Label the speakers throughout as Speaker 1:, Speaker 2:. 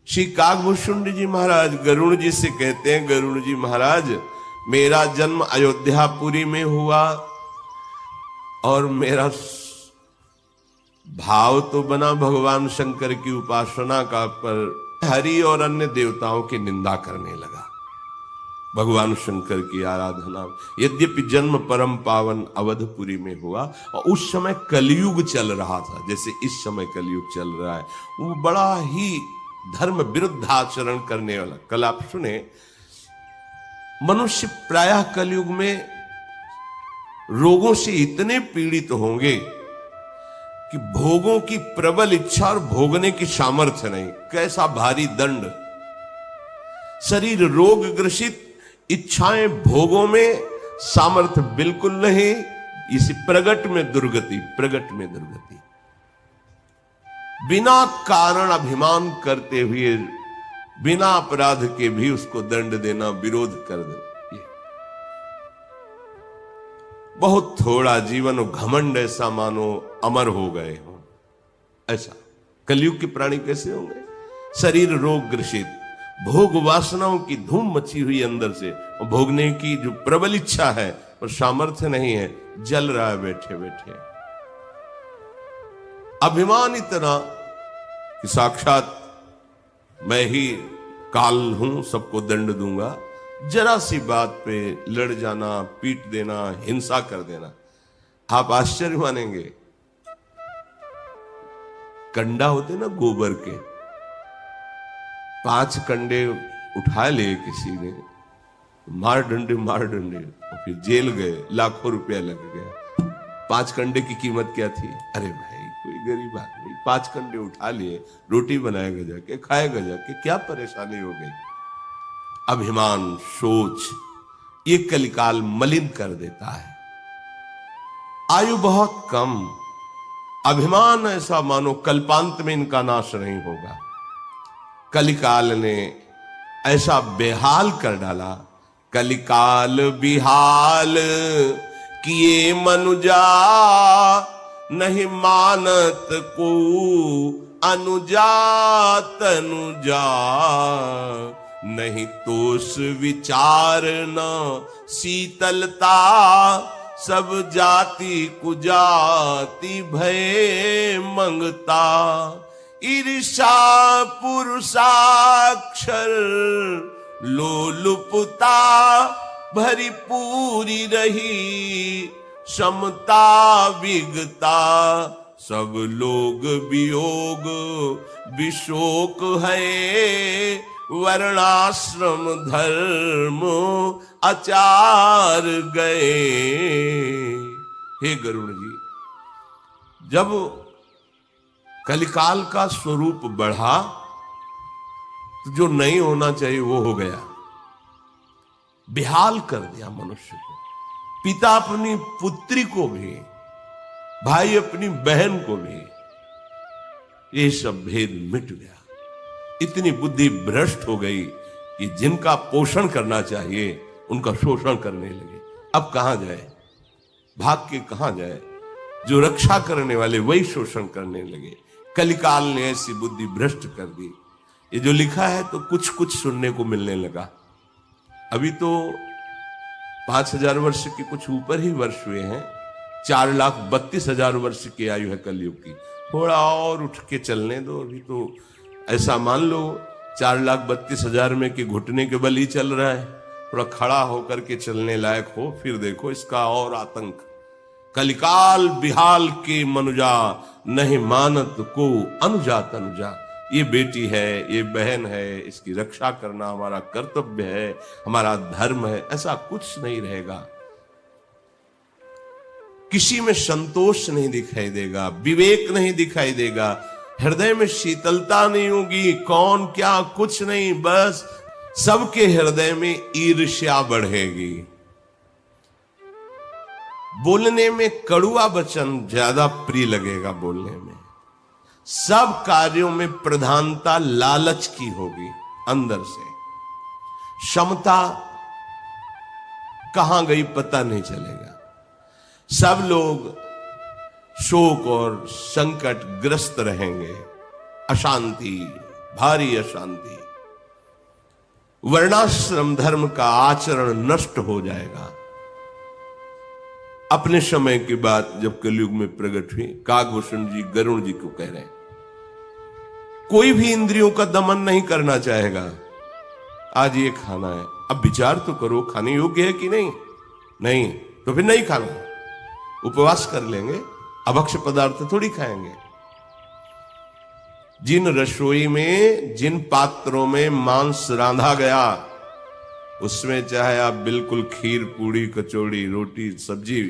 Speaker 1: श्री काकभूषुंड जी महाराज गरुड़ जी से कहते हैं, गरुड़ जी महाराज मेरा जन्म अयोध्यापुरी में हुआ और मेरा भाव तो बना भगवान शंकर की उपासना का, पर हरि और अन्य देवताओं की निंदा करने लगा। भगवान शंकर की आराधना, यद्यपि जन्म परम पावन अवधपुरी में हुआ और उस समय कलयुग चल रहा था, जैसे इस समय कलयुग चल रहा है, वो बड़ा ही धर्म विरुद्ध आचरण करने वाला। कल आप सुने, मनुष्य प्रायः कलयुग में रोगों से इतने पीड़ित होंगे कि भोगों की प्रबल इच्छा और भोगने की सामर्थ्य नहीं। कैसा भारी दंड! शरीर रोग ग्रसित, इच्छाएं भोगों में, सामर्थ्य बिल्कुल नहीं। इसी प्रगट में दुर्गति, प्रगट में दुर्गति। बिना कारण अभिमान करते हुए, बिना अपराध के भी उसको दंड देना, विरोध कर देना, बहुत थोड़ा जीवन घमंड ऐसा मानो अमर हो गए हो। ऐसा कलयुग के प्राणी कैसे होंगे? शरीर रोग ग्रसित, भोग वासनाओं की धूम मची हुई अंदर से, और भोगने की जो प्रबल इच्छा है और सामर्थ्य नहीं है, जल रहा है बैठे बैठे। अभिमान इतना कि साक्षात मैं ही काल हूं, सबको दंड दूंगा। जरा सी बात पे लड़ जाना, पीट देना, हिंसा कर देना। आप आश्चर्य मानेंगे, कंडा होते ना गोबर के, 5 कंडे उठा ले किसी ने, मार डंडे और फिर जेल गए, लाखों रुपया लग गया। 5 कंडे की कीमत क्या थी? अरे भाई कोई गरीब आदमी 5 कंडे उठा लिए, रोटी बनाएगा जाके, खाएगा जाके, क्या परेशानी हो गई? अभिमान, सोच, ये कलिकाल मलिन कर देता है। आयु बहुत कम, अभिमान ऐसा मानो कल्पांत में इनका नाश नहीं होगा। कलिकाल ने ऐसा बेहाल कर डाला, कलिकाल बिहाल किए मनुजा, नहीं मानत को अनुजा तनुजा, नहीं तोष विचार न शीतलता, सब जाति कुजाति भय मंगता, ईर्षा पुरुषाक्षर लोलुपता, भरी पूरी रही समता विगता, सब लोग वियोग विशोक है, वर्णाश्रम धर्म आचार गए। हे गरुड़ जी, जब कलिकाल का स्वरूप बढ़ा तो जो नहीं होना चाहिए वो हो गया, बेहाल कर दिया मनुष्य को। पिता अपनी पुत्री को भी, भाई अपनी बहन को भी, ये सब भेद मिट गया। इतनी बुद्धि भ्रष्ट हो गई कि जिनका पोषण करना चाहिए उनका शोषण करने लगे। अब कहां जाए, भाग के कहां जाए? जो रक्षा करने वाले वही शोषण करने लगे। कलिकाल ने ऐसी बुद्धि भ्रष्ट कर दी। ये जो लिखा है तो कुछ कुछ सुनने को मिलने लगा। अभी तो 5000 वर्ष के कुछ ऊपर ही वर्ष हुए हैं। 4,32,000 वर्ष की आयु है कलयुग की। थोड़ा और उठ के चलने दो। अभी तो ऐसा मान लो 4,32,000 में कि घुटने के बल ही चल रहा है। थोड़ा खड़ा होकर के चलने लायक हो, फिर देखो इसका और आतंक। कलिकाल बिहाल के मनुजा, नहीं मानत को अनुजा तनुजा। ये बेटी है, ये बहन है, इसकी रक्षा करना हमारा कर्तव्य है, हमारा धर्म है। ऐसा कुछ नहीं रहेगा। किसी में संतोष नहीं दिखाई देगा, विवेक नहीं दिखाई देगा, हृदय में शीतलता नहीं होगी। कौन क्या कुछ नहीं, बस सबके हृदय में ईर्ष्या बढ़ेगी। बोलने में कड़ुआ वचन ज्यादा प्रिय लगेगा बोलने में। सब कार्यों में प्रधानता लालच की होगी अंदर से। क्षमता कहां गई पता नहीं चलेगा। सब लोग शोक और संकट ग्रस्त रहेंगे, अशांति, भारी अशांति, वर्णाश्रम धर्म का आचरण नष्ट हो जाएगा। अपने समय की बात जब कलयुग में प्रकट हुई, काकभूषण जी गरुण जी को कह रहे हैं, कोई भी इंद्रियों का दमन नहीं करना चाहेगा। आज ये खाना है, अब विचार तो करो खाने योग्य है कि नहीं, नहीं तो फिर नहीं खाना, उपवास कर लेंगे, अभक्ष्य पदार्थ थोड़ी खाएंगे। जिन रसोई में, जिन पात्रों में मांस रांधा गया, उसमें चाहे आप बिल्कुल खीर, पूड़ी, कचौड़ी, रोटी, सब्जी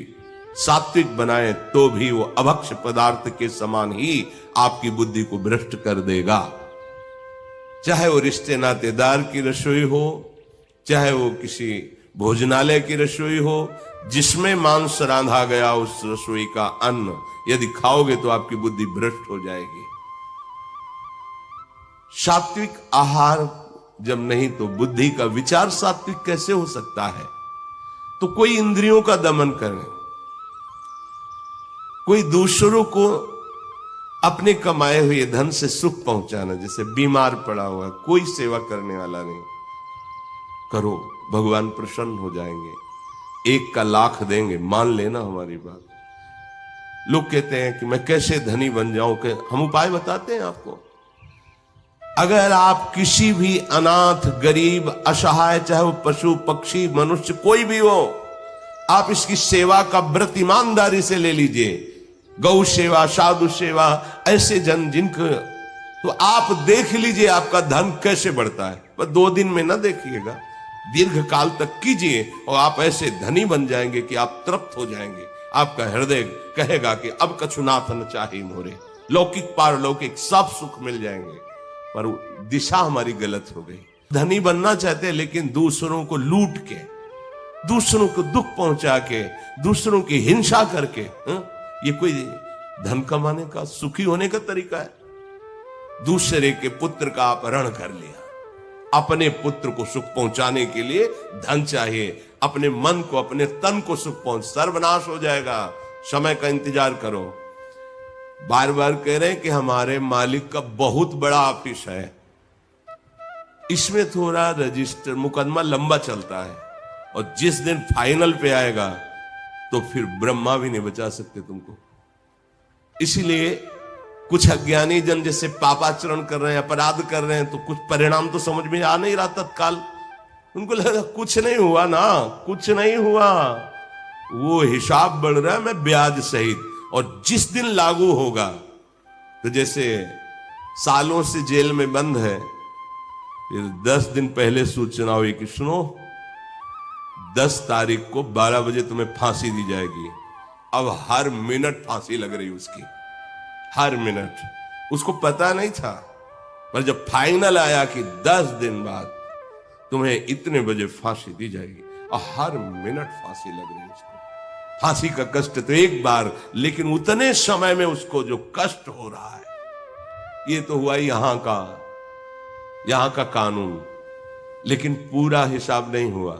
Speaker 1: सात्विक बनाएं तो भी वो अभक्ष्य पदार्थ के समान ही आपकी बुद्धि को भ्रष्ट कर देगा। चाहे वो रिश्ते नातेदार की रसोई हो, चाहे वो किसी भोजनालय की रसोई हो, जिसमें मांस रांधा गया उस रसोई का अन्न यदि खाओगे तो आपकी बुद्धि भ्रष्ट हो जाएगी। सात्विक आहार जब नहीं तो बुद्धि का विचार सात्विक कैसे हो सकता है? तो कोई इंद्रियों का दमन करे, कोई दूसरों को अपने कमाए हुए धन से सुख पहुंचाना, जैसे बीमार पड़ा हुआ कोई सेवा करने वाला नहीं, करो, भगवान प्रसन्न हो जाएंगे, 1 का लाख देंगे, मान लेना हमारी बात। लोग कहते हैं कि मैं कैसे धनी बन जाऊं, कि हम उपाय बताते हैं आपको। अगर आप किसी भी अनाथ, गरीब, असहाय, चाहे वो पशु, पक्षी, मनुष्य कोई भी हो, आप इसकी सेवा का व्रत ईमानदारी से ले लीजिए, गौ सेवा, साधु सेवा, ऐसे जन जिनको, तो आप देख लीजिए आपका धन कैसे बढ़ता है। पर 2 दिन में ना देखिएगा, दीर्घ काल तक कीजिए और आप ऐसे धनी बन जाएंगे कि आप तृप्त हो जाएंगे। आपका हृदय कहेगा कि अब कछुनाथ न चाहे मोरे, लौकिक पारलौकिक सब सुख मिल जाएंगे। पर दिशा हमारी गलत हो गई। धनी बनना चाहते हैं लेकिन दूसरों को लूट के, दूसरों को दुख पहुंचा के, दूसरों की हिंसा करके, ये कोई धन कमाने का, सुखी होने का तरीका है? दूसरे के पुत्र का अपहरण कर लिया, अपने पुत्र को सुख पहुंचाने के लिए धन चाहिए, अपने मन को, अपने तन को सुख पहुंच, सर्वनाश हो जाएगा। समय का इंतजार करो। बार बार कह रहे हैं कि हमारे मालिक का बहुत बड़ा ऑफिस है, इसमें थोड़ा रजिस्टर मुकदमा लंबा चलता है, और जिस दिन फाइनल पे आएगा तो फिर ब्रह्मा भी नहीं बचा सकते तुमको। इसीलिए कुछ अज्ञानी जन जैसे पापाचरण कर रहे हैं, अपराध कर रहे हैं, तो कुछ परिणाम तो समझ में आ नहीं रहा तत्काल। उनको लगा कुछ नहीं हुआ ना, कुछ नहीं हुआ, वो हिसाब बढ़ रहा है मैं ब्याज सहित। और जिस दिन लागू होगा, तो जैसे सालों से जेल में बंद है, फिर 10 दिन पहले सूचना हुई कि सुनो 10 तारीख को 12 बजे तुम्हें फांसी दी जाएगी। अब हर मिनट फांसी लग रही उसकी, हर मिनट। उसको पता नहीं था, पर जब फाइनल आया कि 10 दिन बाद तुम्हें इतने बजे फांसी दी जाएगी, और हर मिनट फांसी लग रही उसको। फांसी का कष्ट तो एक बार, लेकिन उतने समय में उसको जो कष्ट हो रहा है, ये तो हुआ यहां का कानून। लेकिन पूरा हिसाब नहीं हुआ,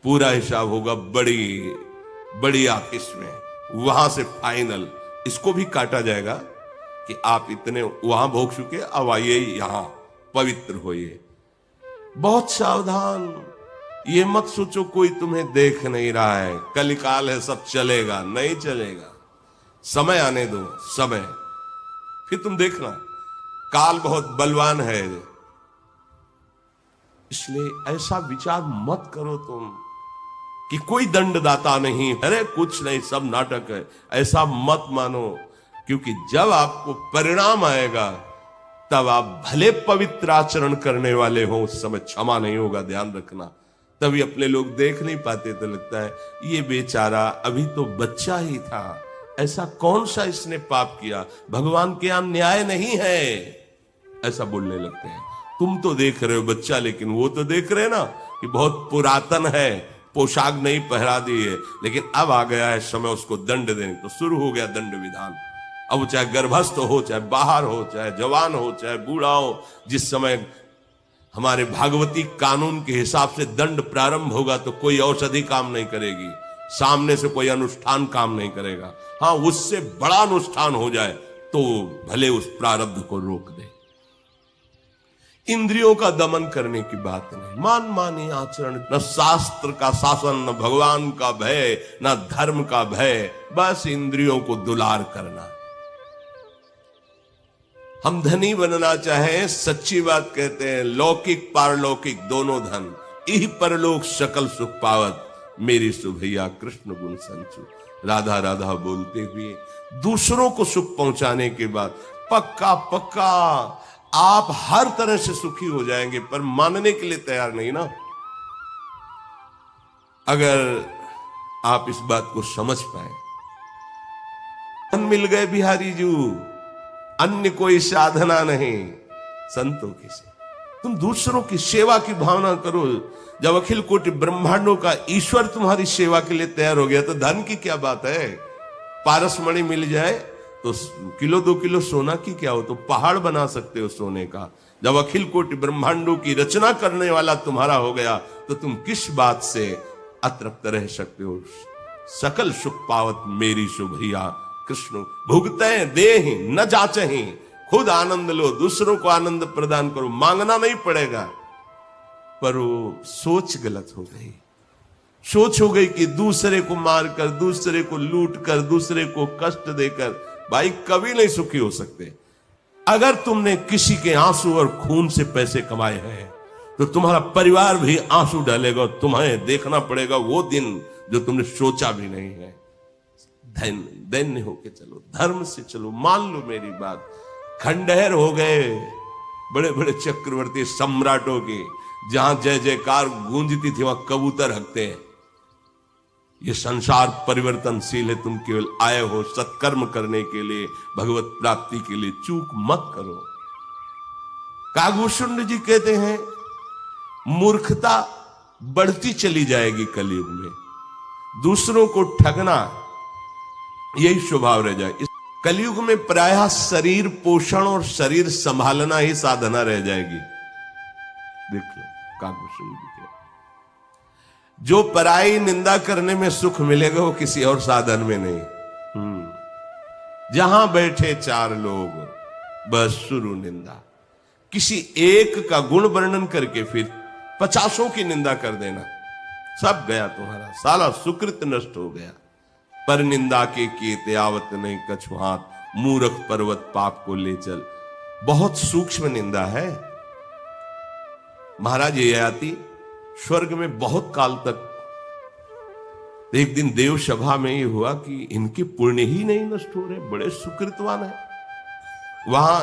Speaker 1: पूरा हिसाब होगा बड़ी ऑफिस में, वहां से फाइनल। इसको भी काटा जाएगा कि आप इतने वहां भोग चुके, अब आइए यहां पवित्र होइए। बहुत सावधान, ये मत सोचो कोई तुम्हें देख नहीं रहा है, कलिकाल है, सब चलेगा, नहीं चलेगा। समय आने दो, समय, फिर तुम देखना, काल बहुत बलवान है। इसलिए ऐसा विचार मत करो तुम कि कोई दंडदाता नहीं, अरे कुछ नहीं, सब नाटक है, ऐसा मत मानो। क्योंकि जब आपको परिणाम आएगा, तब आप भले पवित्र आचरण करने वाले हो, उस समय क्षमा नहीं होगा, ध्यान रखना। तभी अपने लोग देख नहीं पाते, तो लगता है ये बेचारा अभी तो बच्चा ही था, ऐसा कौन सा इसने पाप किया, भगवान के यहां न्याय नहीं है, ऐसा बोलने लगते हैं। तुम तो देख रहे हो बच्चा, लेकिन वो तो देख रहे ना कि बहुत पुरातन है, पोशाक नहीं पहरा दी है, लेकिन अब आ गया है समय उसको दंड देने। तो शुरू हो गया दंड विधान। अब चाहे गर्भस्थ हो, चाहे बाहर हो, चाहे जवान हो, चाहे बूढ़ा हो, जिस समय हमारे भागवती कानून के हिसाब से दंड प्रारंभ होगा, तो कोई औषधि काम नहीं करेगी, सामने से कोई अनुष्ठान काम नहीं करेगा। हाँ, उससे बड़ा अनुष्ठान हो जाए तो भले उस प्रारब्ध को रोक दे। इंद्रियों का दमन करने की बात नहीं, मान मानी आचरण, न शास्त्र का शासन, न भगवान का भय, न धर्म का भय, बस इंद्रियों को दुलार करना। हम धनी बनना चाहें, सच्ची बात कहते हैं, लौकिक पारलौकिक दोनों धन, यही परलोक सकल सुख पावत, मेरी सुभैया कृष्ण गुण संचु। राधा राधा बोलते हुए दूसरों को सुख पहुंचाने के बाद पक्का पक्का आप हर तरह से सुखी हो जाएंगे, पर मानने के लिए तैयार नहीं ना। अगर आप इस बात को समझ पाए, धन मिल गए बिहारी जी, अन्य कोई साधना नहीं संतों की से। तुम दूसरों की सेवा की भावना करो। जब अखिल कोटि ब्रह्मांडों का ईश्वर तुम्हारी सेवा के लिए तैयार हो गया तो धन की क्या बात है। पारस मणि मिल जाए तो किलो 2 किलो सोना की क्या हो, तो पहाड़ बना सकते हो सोने का। जब अखिल कोटि ब्रह्मांडों की रचना करने वाला तुम्हारा हो गया तो तुम किस बात से अतृप्त रह सकते हो। सकल सुख पावत मेरी सुभैया कृष्ण, भुगते देहि न जाचहि, खुद आनंद लो, दूसरों को आनंद प्रदान करो, मांगना नहीं पड़ेगा। पर वो सोच गलत हो गई। सोच हो गई कि दूसरे को मारकर, दूसरे को लूट कर, दूसरे को कष्ट देकर भाई कभी नहीं सुखी हो सकते। अगर तुमने किसी के आंसू और खून से पैसे कमाए हैं तो तुम्हारा परिवार भी आंसू डालेगा और तुम्हें देखना पड़ेगा वो दिन जो तुमने सोचा भी नहीं है। दैन्य होके चलो, धर्म से चलो, मान लो मेरी बात। खंडहर हो गए बड़े बड़े चक्रवर्ती सम्राटों के, जहां जय जयकार गूंजती थी वहां कबूतर हकते हैं। ये संसार परिवर्तनशील है, तुम केवल आए हो सत्कर्म करने के लिए, भगवत प्राप्ति के लिए, चूक मत करो। कागभूषण जी कहते हैं मूर्खता बढ़ती चली जाएगी कलयुग में, दूसरों को ठगना यही स्वभाव रह जाए। इस कलयुग में प्रायः शरीर पोषण और शरीर संभालना ही साधना रह जाएगी। देख लो कागभूषण जी के, जो पराई निंदा करने में सुख मिलेगा वो किसी और साधन में नहीं। जहां बैठे 4 लोग बस शुरू निंदा, किसी एक का गुण वर्णन करके फिर 50 की निंदा कर देना, सब गया तुम्हारा साला सुकृत नष्ट हो गया। पर निंदा के किए आवत नहीं कछु हाथ, मूर्ख पर्वत पाप को ले चल। बहुत सूक्ष्म निंदा है महाराज। ये आती स्वर्ग में बहुत काल तक, एक दिन देव सभा में ये हुआ कि इनके पुण्य ही नहीं नष्ट हो रहे, बड़े सुकृतवान है। वहां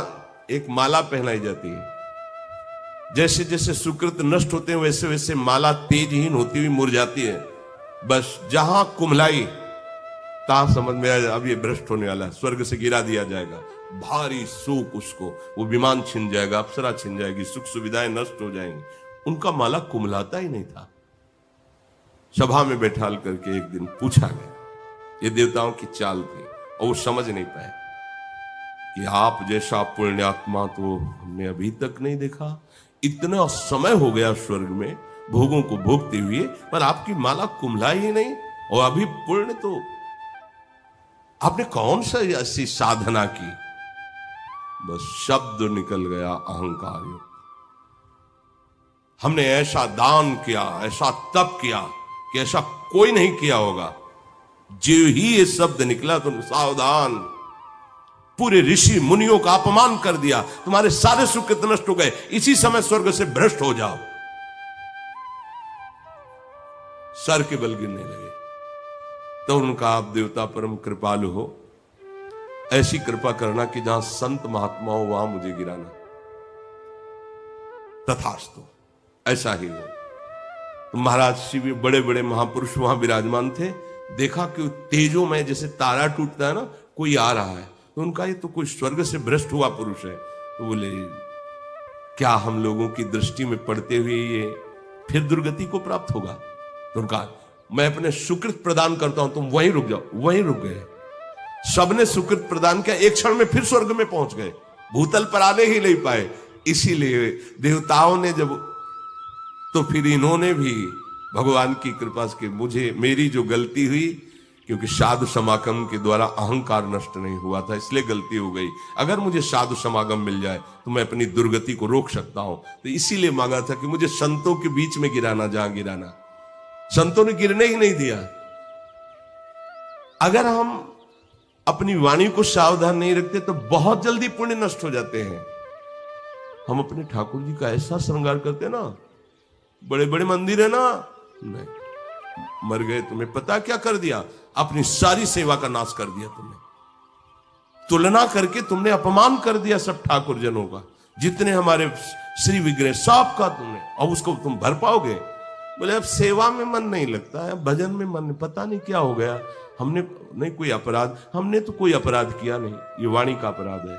Speaker 1: एक माला पहनाई जाती है, जैसे जैसे सुकृत नष्ट होते हैं वैसे वैसे माला तेजहीन होती हुई मुरझाती है। बस जहां कुम्हलाई तहां समझ में आया अब ये भ्रष्ट होने वाला है, स्वर्ग से गिरा दिया जाएगा। भारी शोक उसको, वो विमान छिन जाएगा, अप्सरा छिन जाएगी, सुख सुविधाएं नष्ट हो जाएंगी। उनका माला कुम्हलाता ही नहीं था। सभा में बैठाल करके एक दिन पूछा गया, ये देवताओं की चाल थी और वो समझ नहीं पाए कि आप जैसा पुण्यात्मा तो हमने अभी तक नहीं देखा। इतना समय हो गया स्वर्ग में भोगों को भोगते हुए, पर आपकी माला कुम्हलाई ही नहीं, और अभी पुण्य तो आपने कौन सा ऐसी साधना की। बस शब्द निकल गया अहंकार युक्त। हमने ऐसा दान किया, ऐसा तप किया कि ऐसा कोई नहीं किया होगा। जो ही ये शब्द निकला तो सावधान, पूरे ऋषि मुनियों का अपमान कर दिया, तुम्हारे सारे सुख नष्ट हो गए, इसी समय स्वर्ग से भ्रष्ट हो जाओ। सर के बल गिरने लगे। तो उनका आप देवता परम कृपालु हो, ऐसी कृपा करना कि जहां संत महात्मा हो वहां मुझे गिराना। तथास्तु, ऐसा ही हो। तो महाराज शिव बड़े बड़े महापुरुष वहां विराजमान थे। देखा कि तेजों में जैसे तारा टूटता है ना, कोई आ रहा है, तो उनका ये तो कोई स्वर्ग से भ्रष्ट हुआ पुरुष है। तो बोले क्या हम लोगों की दृष्टि में पड़ते हुए ये फिर दुर्गति को प्राप्त होगा? तो उनका मैं अपने सुकृत प्रदान करता हूं, तुम वहीं रुक जाओ। वहीं रुक गए, सबने सुकृत प्रदान किया, एक क्षण में फिर स्वर्ग में पहुंच गए, भूतल पर आने ही नहीं पाए। इसीलिए देवताओं ने जब, तो फिर इन्होंने भी भगवान की कृपा से मुझे, मेरी जो गलती हुई क्योंकि साधु समागम के द्वारा अहंकार नष्ट नहीं हुआ था, इसलिए गलती हो गई। अगर मुझे साधु समागम मिल जाए तो मैं अपनी दुर्गति को रोक सकता हूं, तो इसीलिए मांगा था कि मुझे संतों के बीच में गिराना, जहां गिराना। संतों ने गिरने ही नहीं दिया। अगर हम अपनी वाणी को सावधान नहीं रखते तो बहुत जल्दी पुण्य नष्ट हो जाते हैं। हम अपने ठाकुर जी का ऐसा श्रृंगार करते ना, बड़े बड़े मंदिर है ना, नहीं, मर गए, तुम्हें पता क्या कर दिया? अपनी सारी सेवा का नाश कर दिया तुमने। तुलना करके तुमने अपमान कर दिया सब ठाकुर जनों का, जितने हमारे श्री विग्रह सब का तुमने, और उसको तुम भर पाओगे? बोले अब सेवा में मन नहीं लगता है, भजन में मन, पता नहीं क्या हो गया। हमने नहीं कोई अपराध, हमने तो कोई अपराध किया नहीं, ये वाणी का अपराध है।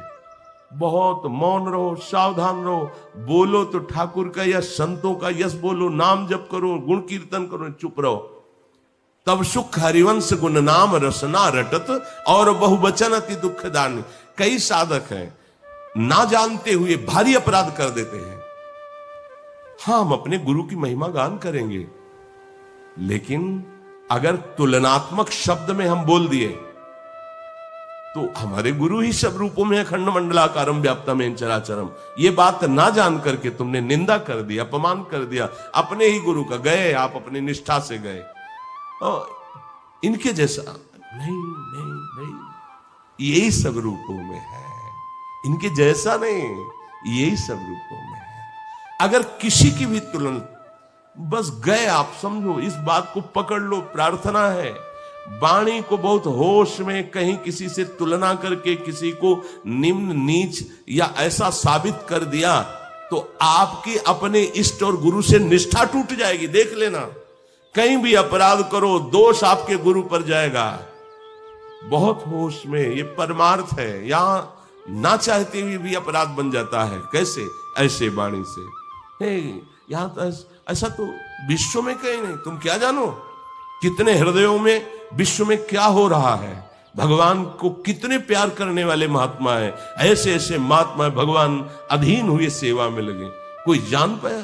Speaker 1: बहुत मौन रहो, सावधान रहो, बोलो तो ठाकुर का या संतों का यश बोलो, नाम जप करो, गुण कीर्तन करो, चुप रहो। तब सुख हरिवंश गुण नाम रसना रटत और बहुवचन अति दुखदान। कई साधक हैं ना जानते हुए भारी अपराध कर देते हैं। हाँ, हम अपने गुरु की महिमा गान करेंगे, लेकिन अगर तुलनात्मक शब्द में हम बोल दिए तो हमारे गुरु ही सब रूपों में अखंड मंडलाकारम व्याप्तम चराचरम, ये बात ना जान करके तुमने निंदा कर दी, अपमान कर दिया अपने ही गुरु का। गए आप अपनी निष्ठा से गए, इनके जैसा नहीं नहीं नहीं, यही सब रूपों में है, इनके जैसा नहीं, यही सब रूपों में है। अगर किसी की भी तुलना, बस गए आप, समझो, इस बात को पकड़ लो। प्रार्थना है वाणी को बहुत होश में, कहीं किसी से तुलना करके किसी को निम्न नीच या ऐसा साबित कर दिया तो आपकी अपने इष्ट और गुरु से निष्ठा टूट जाएगी। देख लेना, कहीं भी अपराध करो, दोष आपके गुरु पर जाएगा। बहुत होश में, ये परमार्थ है। यहां ना चाहते हुए भी अपराध बन जाता है। कैसे? ऐसे वाणी से। यहां तो ऐसा तो विश्व में कहीं नहीं। तुम क्या जानो कितने हृदयों में विश्व में क्या हो रहा है। भगवान को कितने प्यार करने वाले महात्मा है, ऐसे ऐसे महात्मा भगवान अधीन हुए सेवा में लगे। कोई जान पाया?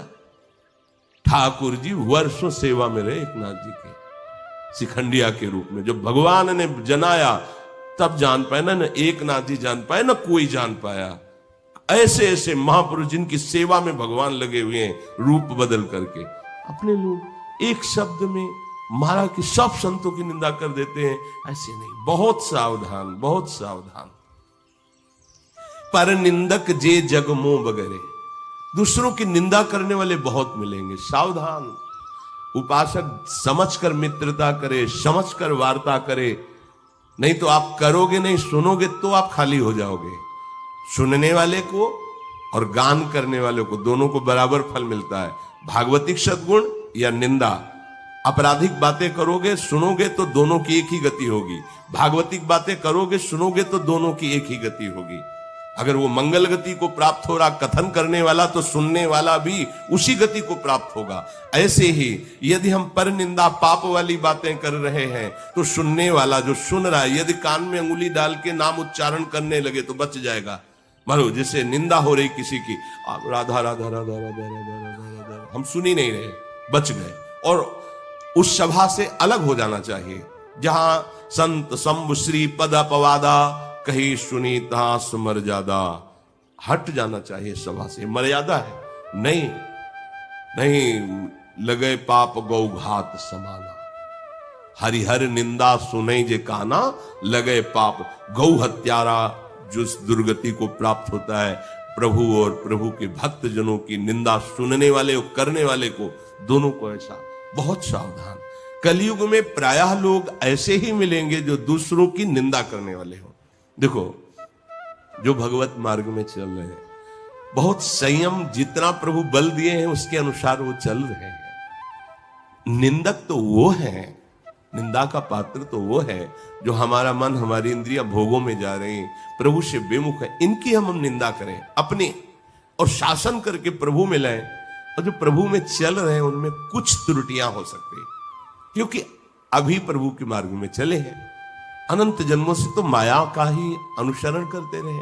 Speaker 1: ठाकुर जी वर्षों सेवा में रहे एकनाथ जी के, शिखंडिया के रूप में। जब भगवान ने जनाया तब जान पाए ना एकनाथ जी जान पाए, ना कोई जान पाया। ऐसे ऐसे महापुरुष जिनकी सेवा में भगवान लगे हुए हैं, रूप बदल करके। अपने लोग एक शब्द में महाराज की सब संतों की निंदा कर देते हैं। ऐसे नहीं, बहुत सावधान, बहुत सावधान। पर निंदक जे जग मोह बगरे, दूसरों की निंदा करने वाले बहुत मिलेंगे। सावधान। उपासक समझकर मित्रता करे, समझकर वार्ता करे, नहीं तो आप करोगे नहीं, सुनोगे तो आप खाली हो जाओगे। सुनने वाले को और गान करने वाले को दोनों को बराबर फल मिलता है। भागवतिक सद्गुण या निंदा, आपराधिक बातें करोगे, सुनोगे तो दोनों की एक ही गति होगी। भागवतिक बातें करोगे, सुनोगे तो दोनों की एक ही गति होगी। अगर वो मंगल गति को प्राप्त हो रहा कथन करने वाला, तो सुनने वाला भी उसी गति को प्राप्त होगा। ऐसे ही यदि हम पर निंदा पाप वाली बातें कर रहे हैं तो सुनने वाला जो सुन रहा है, यदि कान में अंगुली डाल के नाम उच्चारण करने लगे तो बच जाएगा। मानो जैसे निंदा हो रही किसी की, आप राधा राधा राधा राधा राधा राधा राधा, हम सुन ही नहीं रहे, बच गए। और उस सभा से अलग हो जाना चाहिए जहां संत शंभु श्री पद अपवादा कहीं सुनी तहां सुमर ज्यादा। हट जाना चाहिए सभा से, मर्यादा है। नहीं नहीं, लगे पाप गौ घात समाना, हरिहर निंदा सुने जे काना, लगे पाप। गौ हत्यारा जो दुर्गति को प्राप्त होता है, प्रभु और प्रभु के भक्त जनों की निंदा सुनने वाले और करने वाले को, दोनों को ऐसा। बहुत सावधान। कलयुग में प्रायः लोग ऐसे ही मिलेंगे जो दूसरों की निंदा करने वाले हो। देखो, जो भगवत मार्ग में चल रहे हैं, बहुत संयम, जितना प्रभु बल दिए हैं उसके अनुसार वो चल रहे हैं। निंदक तो वो है, निंदा का पात्र तो वो है जो हमारा मन, हमारी इंद्रियां भोगों में जा रही हैं, प्रभु से विमुख है। इनकी हम निंदा करें अपने, और शासन करके प्रभु में लाएं। और जो प्रभु में चल रहे हैं उनमें कुछ त्रुटियां हो सकती है, क्योंकि अभी प्रभु के मार्ग में चले हैं। अनंत जन्मों से तो माया का ही अनुसरण करते रहे।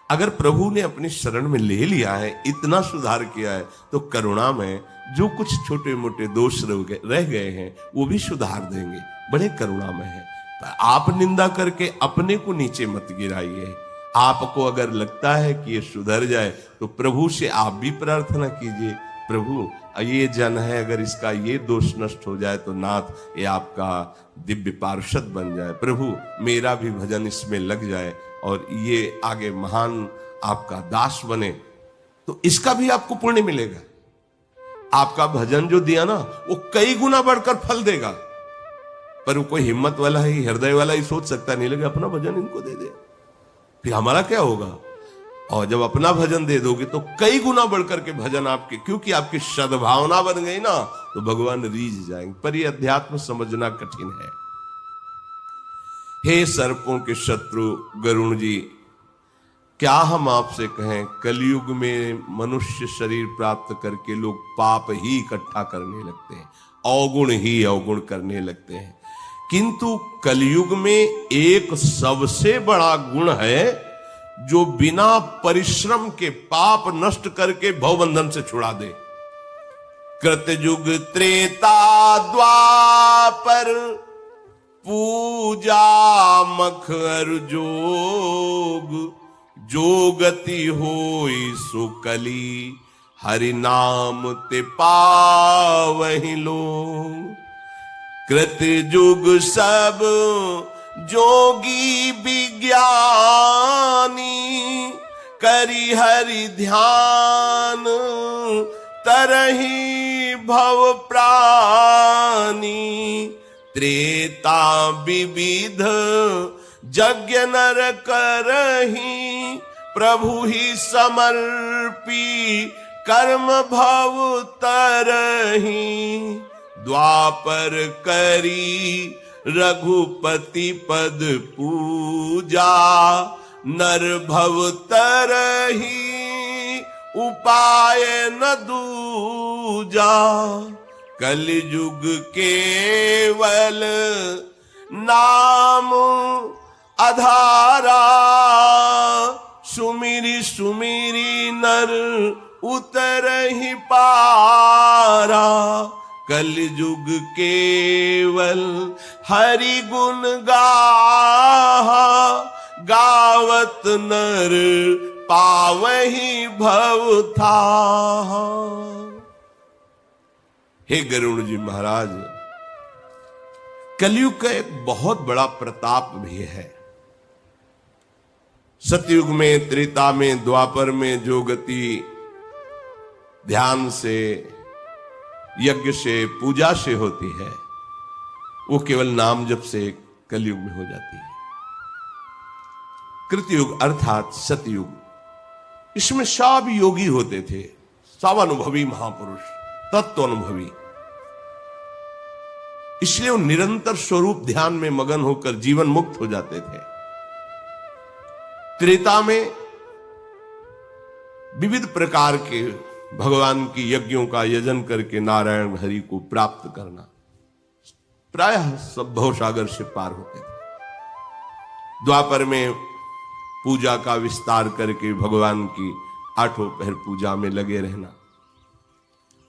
Speaker 1: अगर प्रभु ने अपनी शरण में ले लिया है, इतना सुधार किया है, तो करुणा में जो कुछ छोटे मोटे दोष रह गए हैं वो भी सुधार देंगे। बड़े करुणा में है। आप निंदा करके अपने को नीचे मत गिराइए। आपको अगर लगता है कि ये सुधर जाए तो प्रभु से आप भी प्रार्थना कीजिए, प्रभु ये जन है, अगर इसका ये दोष नष्ट हो जाए तो नाथ ये आपका दिव्य पार्षद बन जाए, प्रभु मेरा भी भजन इसमें लग जाए और ये आगे महान आपका दास बने, तो इसका भी आपको पुण्य मिलेगा। आपका भजन जो दिया ना वो कई गुना बढ़कर फल देगा। पर वो कोई हिम्मत वाला ही, हृदय वाला ही सोच सकता नहीं, लगे अपना भजन इनको दे दे, फिर हमारा क्या होगा। और जब अपना भजन दे दोगे तो कई गुना बढ़कर के भजन आपके, क्योंकि आपकी सद्भावना बन गई ना, तो भगवान रीझ जाएंगे। पर यह अध्यात्म समझना कठिन है। हे सर्पों के शत्रु गरुण जी, क्या हम आपसे कहें, कलयुग में मनुष्य शरीर प्राप्त करके लोग पाप ही इकट्ठा करने लगते हैं, अवगुण ही अवगुण करने लगते हैं। किंतु कलयुग में एक सबसे बड़ा गुण है जो बिना परिश्रम के पाप नष्ट करके भवबंधन से छुड़ा दे। कृतयुग त्रेता द्वापर पूजा मख अर जोग, जो गति होई सो कली, हरि नाम ते पावहि लोग। कृतयुग सब जोगी विज्ञानी, करी हरि ध्यान तरहि भव प्राणी। त्रेता विविध यज्ञ नर करहि, प्रभु ही समर्पी कर्म भव तरहि। द्वापर करी रघुपति पद पूजा, नर भव तरहि उपाय न दूजा। कलयुग केवल नाम आधारा, सुमिरी सुमिरी नर उतरहि पारा। कलयुग केवल हरि गुण गाहा, गावत नर पावहि भव थाहा। हे गरुण जी महाराज, कलयुग का एक बहुत बड़ा प्रताप भी है। सतयुग में, त्रेता में, द्वापर में जो गति ध्यान से, यज्ञ से, पूजा से होती है, वो केवल नाम जप से कलयुग में हो जाती है। कृतयुग अर्थात सतयुग, इसमें सब योगी होते थे, सब अनुभवी महापुरुष, तत्व अनुभवी। इसलिए वो निरंतर स्वरूप ध्यान में मगन होकर जीवन मुक्त हो जाते थे। त्रेता में विविध प्रकार के भगवान की यज्ञों का यजन करके नारायण हरि को प्राप्त करना, प्रायः सब भवसागर से पार होते थे। द्वापर में पूजा का विस्तार करके भगवान की आठों पहर पूजा में लगे रहना।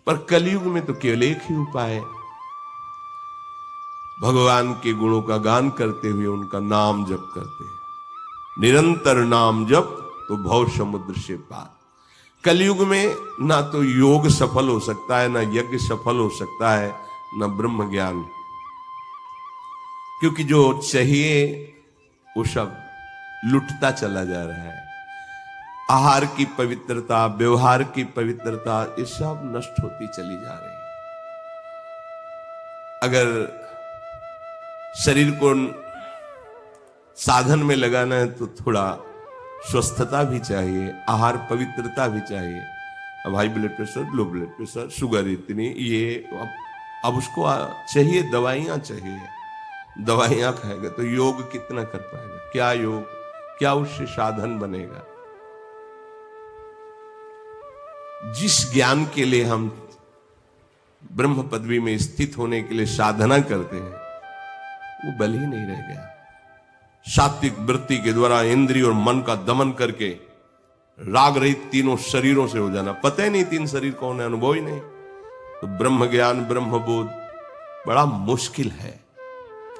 Speaker 1: पर कलयुग में तो केवल एक ही उपाय है, भगवान के गुणों का गान करते हुए उनका नाम जप करते हैं। निरंतर नाम जप तो भव समुद्र से पार। कलयुग में ना तो योग सफल हो सकता है, ना यज्ञ सफल हो सकता है, ना ब्रह्म ज्ञान, क्योंकि जो चाहिए वो सब लुटता चला जा रहा है। आहार की पवित्रता, व्यवहार की पवित्रता, ये सब नष्ट होती चली जा रही है। अगर शरीर को साधन में लगाना है तो थोड़ा स्वस्थता भी चाहिए, आहार पवित्रता भी चाहिए। अब high blood pressure, low blood pressure, sugar इतनी, ये अब उसको चाहिए, दवाइयां चाहिए। दवाइयां खाएगा तो योग कितना कर पाएगा? क्या योग, क्या उससे साधन बनेगा? जिस ज्ञान के लिए हम ब्रह्म पदवी में स्थित होने के लिए साधना करते हैं, वो बल ही नहीं रह गया। सात्विक वृत्ति के द्वारा इंद्रिय और मन का दमन करके राग रहित तीनों शरीरों से हो जाना। पता ही नहीं तीन शरीर कौन है, अनुभव ही नहीं। तो ब्रह्म ज्ञान, ब्रह्म बोध बड़ा मुश्किल है।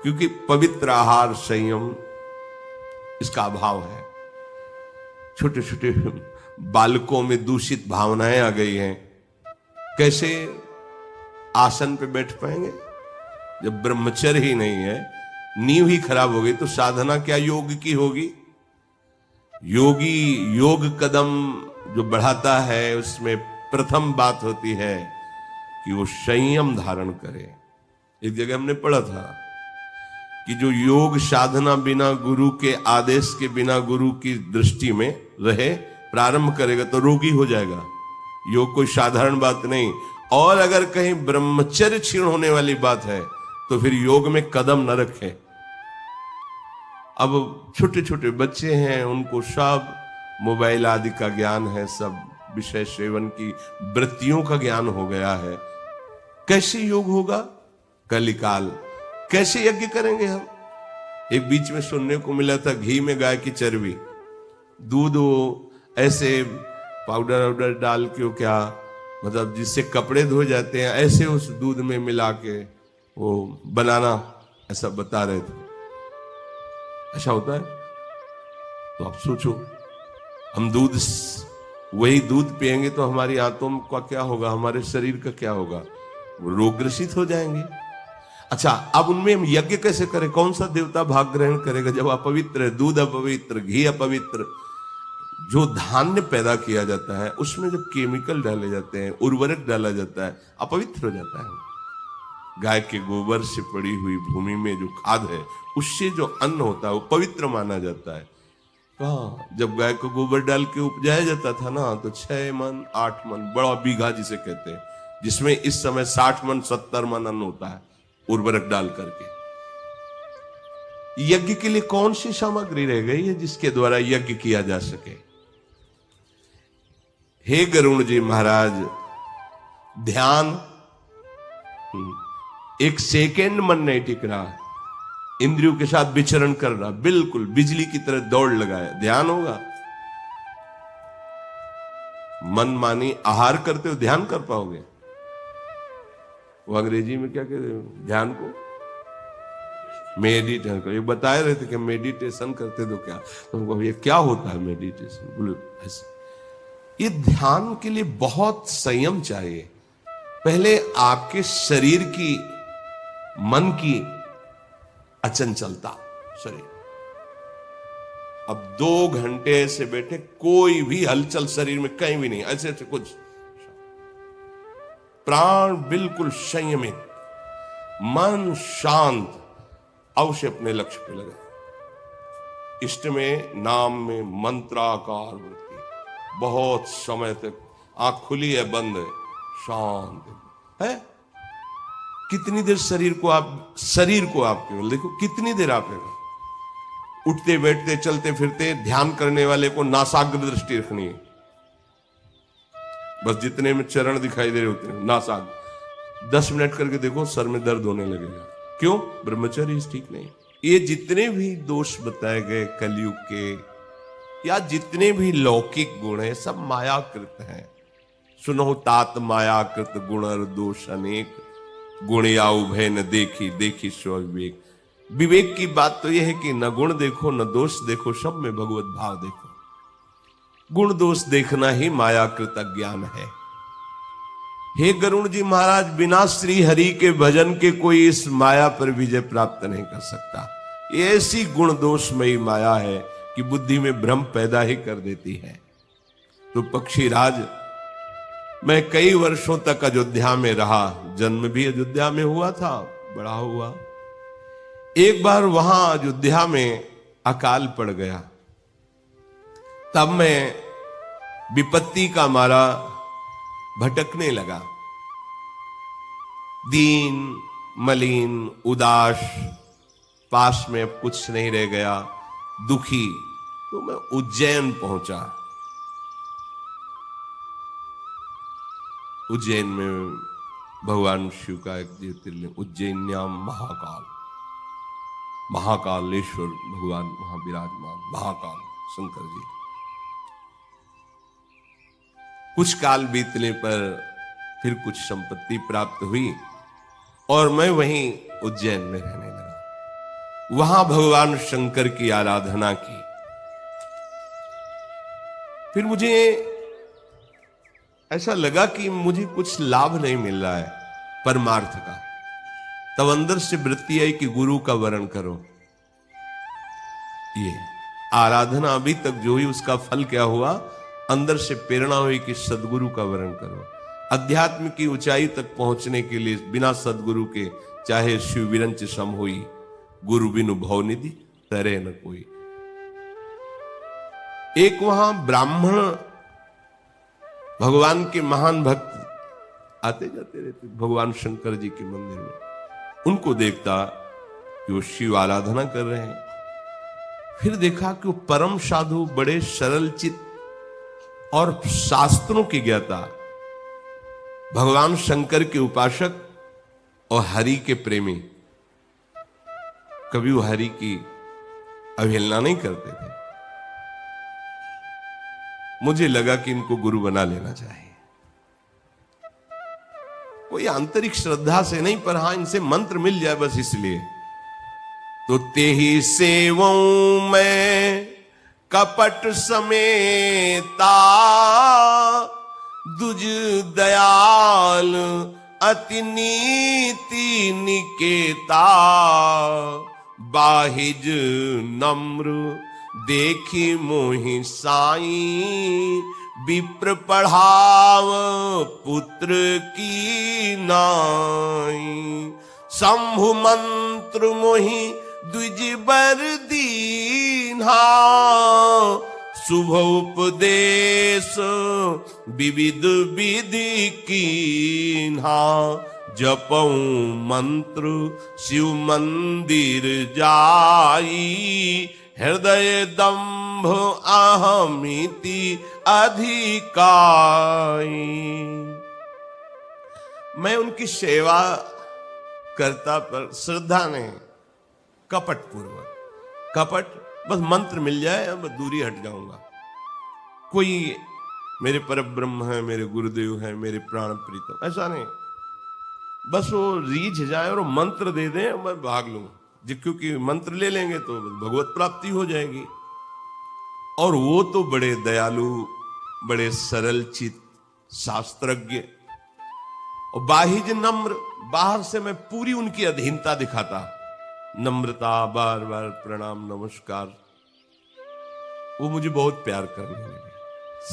Speaker 1: क्योंकि पवित्र आहार संयम इसका अभाव है। छोटे छोटे बालकों में दूषित भावनाएं आ गई हैं, कैसे आसन पे बैठ पाएंगे जब ब्रह्मचर्य ही नहीं है, नींव ही खराब हो गई तो साधना क्या योग की होगी। योगी योग कदम जो बढ़ाता है उसमें प्रथम बात होती है कि वो संयम धारण करे। एक जगह हमने पढ़ा था कि जो योग साधना बिना गुरु के आदेश के, बिना गुरु की दृष्टि में रहे प्रारंभ करेगा तो रोगी हो जाएगा। योग कोई साधारण बात नहीं। और अगर कहीं ब्रह्मचर्य क्षीण होने वाली बात है तो फिर योग में कदम न रखें। अब छोटे छोटे बच्चे हैं, उनको सब मोबाइल आदि का ज्ञान है, सब विषय सेवन की वृत्तियों का ज्ञान हो गया है। कैसे योग होगा कलिकाल, कैसे यज्ञ करेंगे हम। एक बीच में सुनने को मिला था घी में गाय की चर्बी, दूध वो ऐसे पाउडर वाउडर डाल के, क्या मतलब जिससे कपड़े धो जाते हैं, ऐसे उस दूध में मिला के वो बनाना, ऐसा बता रहे थे। ऐसा होता है? तो आप सोचो, हम दूध, वही दूध पिएंगे तो हमारी आंतों का क्या होगा, हमारे शरीर का क्या होगा, वो रोग ग्रसित हो जाएंगे। अच्छा, अब उनमें हम यज्ञ कैसे करें? कौन सा देवता भाग ग्रहण करेगा जब अपवित्र है, दूध अपवित्र, घी अपवित्र। जो धान्य पैदा किया जाता है उसमें जब केमिकल डाले जाते हैं, उर्वरक डाला जाता है, अपवित्र हो जाता है। गाय के गोबर से पड़ी हुई भूमि में जो खाद है उससे जो अन्न होता है वो पवित्र माना जाता है। कहाँ, जब गाय को गोबर डाल के उपजाया जाता था ना, तो 6 मन 8 मन बड़ा बीघा जिसे कहते हैं, जिसमें इस समय 60 मन 70 मन अन्न होता है उर्वरक डाल करके। यज्ञ के लिए कौन सी सामग्री रह गई है जिसके द्वारा यज्ञ किया जा सके? हे गरुण जी महाराज, ध्यान, एक सेकेंड मन नहीं टिक रहा, इंद्रियों के साथ विचरण कर रहा, बिल्कुल बिजली की तरह दौड़ लगाया, ध्यान होगा? मन मानी आहार करते हो ध्यान कर पाओगे? वो अंग्रेजी में क्या कहते हैं ध्यान को? मेडिटेशन करो। ये बता रहे थे कि मेडिटेशन करते तो क्या, तो ये क्या होता है मेडिटेशन? बोले ऐसे। ये ध्यान के लिए बहुत संयम चाहिए। पहले आपके शरीर की, मन की अचंचलता शरीर। अब 2 घंटे ऐसे बैठे, कोई भी हलचल शरीर में कहीं भी नहीं, ऐसे ऐसे कुछ, प्राण बिल्कुल संयमित, मन शांत, अवश्य अपने लक्ष्य पे लगा। इष्ट में, नाम में मंत्राकार वृत्ति, बहुत समय तक आंख खुली है बंद है, शांत है। कितनी देर शरीर को आप केवल देखो, कितनी देर आप लगा। उठते बैठते चलते फिरते ध्यान करने वाले को नासाग्र दृष्टि रखनी है, बस जितने में चरण दिखाई दे रहे होते हैं नासाग्र। 10 मिनट करके देखो, सर में दर्द होने लगेगा। क्यों? ब्रह्मचर्य ठीक नहीं। ये जितने भी दोष बताए गए कलयुग के, या जितने भी लौकिक गुण है, सब मायाकृत हैं। सुनो तात मायाकृत गुणर दोष अनेक, गुण या उभय न देखी, देखी स्व विवेक। विवेक की बात तो यह है कि न गुण देखो न दोष देखो, सब में भगवत भाव देखो। गुण दोष देखना ही मायाकृत अज्ञान है। हे गरुण जी महाराज, बिना श्री हरि के भजन के कोई इस माया पर विजय प्राप्त नहीं कर सकता। ये ऐसी गुण दोषमयी माया है कि बुद्धि में भ्रम पैदा ही कर देती है। तो पक्षीराज, मैं कई वर्षों तक अयोध्या में रहा, जन्म भी अयोध्या में हुआ था, बड़ा हुआ। एक बार वहां अयोध्या में अकाल पड़ गया, तब मैं विपत्ति का मारा भटकने लगा, दीन मलिन उदास, पास में अब कुछ नहीं रह गया, दुखी। तो मैं उज्जैन पहुंचा। उज्जैन में भगवान शिव का एक ज्योतिर्लिंग, उज्जैन्याम महाकाल, महाकालेश्वर भगवान वहां विराजमान, महाकाल शंकर जी। कुछ काल बीतने पर फिर कुछ संपत्ति प्राप्त हुई और मैं वहीं उज्जैन में रहने लगा। वहां भगवान शंकर की आराधना की। फिर मुझे ऐसा लगा कि मुझे कुछ लाभ नहीं मिल रहा है परमार्थ का। तब अंदर से वृत्ति आई कि गुरु का वरण करो। ये आराधना अभी तक जो ही उसका फल क्या हुआ, अंदर से प्रेरणा हुई कि सदगुरु का वरण करो। अध्यात्म की ऊंचाई तक पहुंचने के लिए बिना सदगुरु के चाहे शिव विरंच सम होई, गुरु बिनु भव निधि तरे न कोई। एक वहां ब्राह्मण भगवान के महान भक्त आते जाते रहते भगवान शंकर जी के मंदिर में, उनको देखता कि वो शिव आराधना कर रहे हैं। फिर देखा कि वो परम साधु, बड़े सरल चित्त और शास्त्रों की ज्ञाता, भगवान शंकर के उपासक और हरि के प्रेमी। कभी वो हरि की अवहेलना नहीं करते थे। मुझे लगा कि इनको गुरु बना लेना चाहिए। कोई आंतरिक श्रद्धा से नहीं, पर हां इनसे मंत्र मिल जाए बस इसलिए। तो तेहि सेवऊं मैं कपट समेता, दुज दयाल अति नीति निकेता। बाहिज नम्र देखी मोहि साई, विप्र पढ़ाव पुत्र की नाई। शंभु मंत्र मोहि द्विज बर दीन्हा, शुभ उपदेश विविध विधि कीन्हा। जपऊं मंत्र शिव मंदिर जाई, हृदय दंभ अहमिति अधिकाई। मैं उनकी सेवा करता, पर श्रद्धा नहीं, कपट पूर्वक। कपट बस मंत्र मिल जाए बस दूरी हट जाऊंगा। कोई मेरे परब्रह्म है, मेरे गुरुदेव है, मेरे प्राण प्रीतम, ऐसा नहीं। बस वो रीझ जाए और मंत्र दे दें, मैं भाग लूं, क्योंकि मंत्र ले लेंगे तो भगवत प्राप्ति हो जाएगी। और वो तो बड़े दयालु, बड़े सरल चित्त, शास्त्रज्ञ और बाहिज नम्र। बाहर से मैं पूरी उनकी अधीनता दिखाता, नम्रता, बार बार प्रणाम नमस्कार। वो मुझे बहुत प्यार करने लगे।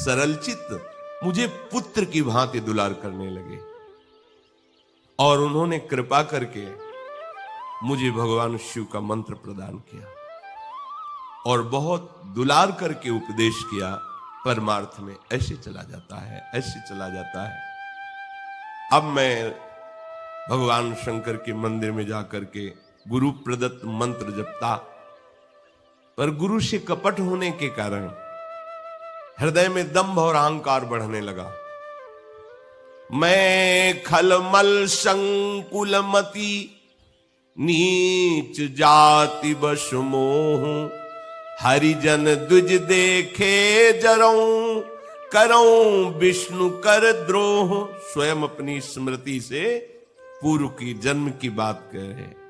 Speaker 1: सरल चित्त मुझे पुत्र की भांति दुलार करने लगे। और उन्होंने कृपा करके मुझे भगवान शिव का मंत्र प्रदान किया और बहुत दुलार करके उपदेश किया। परमार्थ में ऐसे चला जाता है, ऐसे चला जाता है। अब मैं भगवान शंकर के मंदिर में जाकर के गुरु प्रदत्त मंत्र जपता, पर गुरु से कपट होने के कारण हृदय में दंभ और अहंकार बढ़ने लगा। मैं खलमल संकुलमति, नीच जाति बस मोह। हरिजन द्विज देखे जरऊं, करऊं विष्णु कर द्रोह। स्वयं अपनी स्मृति से पूर्व की जन्म की बात कह रहे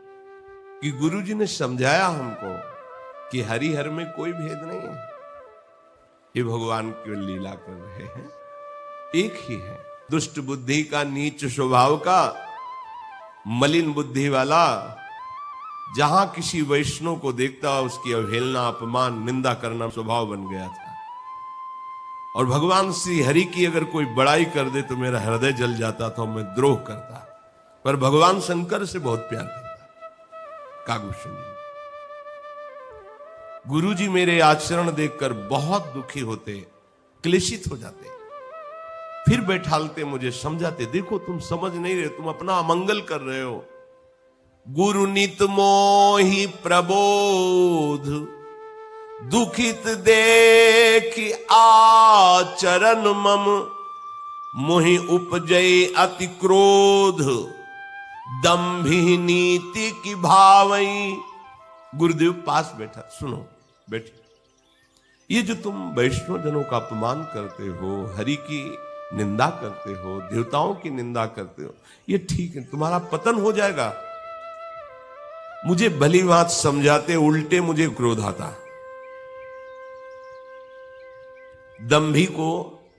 Speaker 1: कि गुरुजी ने समझाया हमको कि हरिहर में कोई भेद नहीं है। ये भगवान की लीला कर रहे हैं, एक ही है। दुष्ट बुद्धि का, नीच स्वभाव का, मलिन बुद्धि वाला, जहां किसी वैष्णव को देखता उसकी अवहेलना, अपमान, निंदा करना स्वभाव बन गया था। और भगवान श्री हरि की अगर कोई बड़ाई कर दे तो मेरा हृदय जल जाता था, मैं द्रोह करता। पर भगवान शंकर से बहुत प्यार करता। कागभूषण जी, गुरुजी मेरे आचरण देखकर बहुत दुखी होते, क्लेशित हो जाते, फिर बैठालते, मुझे समझाते, देखो तुम समझ नहीं रहे, तुम अपना अमंगल कर रहे हो। गुरु नित मोहि प्रबोध, दुखित देख आचरण मम। मोहि उपजय अति क्रोध, दंभी नीति की भावई। गुरुदेव पास बैठा, सुनो बैठे, ये जो तुम वैष्णव जनों का अपमान करते हो, हरि की निंदा करते हो, देवताओं की निंदा करते हो, ये ठीक है, तुम्हारा पतन हो जाएगा। मुझे भली बात समझाते, उल्टे मुझे क्रोध आता। दंभी को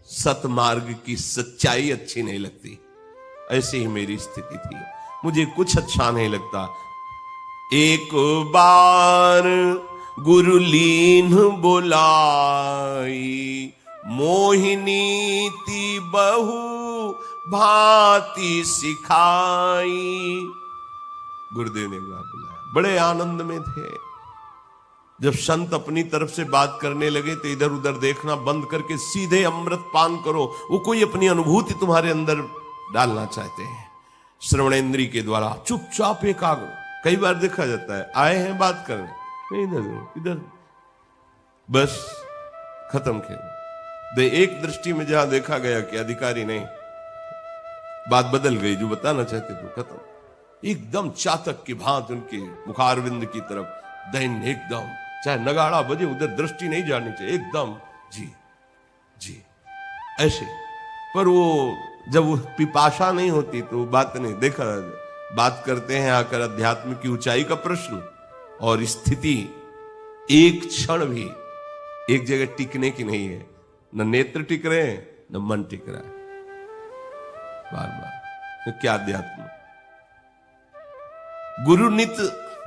Speaker 1: सतमार्ग की सच्चाई अच्छी नहीं लगती, ऐसी ही मेरी स्थिति थी। मुझे कुछ अच्छा नहीं लगता। एक बार गुरु लीन बुलाई, मोहिनी ती बहु भांति सिखाई। गुरुदेव ने एक बार बुलाया, बड़े आनंद में थे। जब संत अपनी तरफ से बात करने लगे तो इधर उधर देखना बंद करके सीधे अमृत पान करो। वो कोई अपनी अनुभूति तुम्हारे अंदर डालना चाहते हैं। श्रवणेंद्री के द्वारा चुपचाप एकाग्र। कई बार देखा जाता है आए हैं बात करने, नहीं इधर इधर, बस खत्म खेल। एक दृष्टि में जहां देखा गया कि अधिकारी नहीं, बात बदल गई, जो बताना चाहते थे खत्म। एकदम चातक की भांति उनके मुखारविंद की तरफ दैन्य, एकदम चाहे नगाड़ा बजे उधर दृष्टि नहीं जानी चाहिए, एकदम जी जी ऐसे। पर वो जब वो पिपाशा नहीं होती तो बात नहीं देखा। बात करते हैं आकर अध्यात्म की ऊंचाई का प्रश्न, और स्थिति एक क्षण भी एक जगह टिकने की नहीं है। न नेत्र टिक रहे हैं, न मन टिक रहा है, बार बार। क्या अध्यात्म। गुरु नित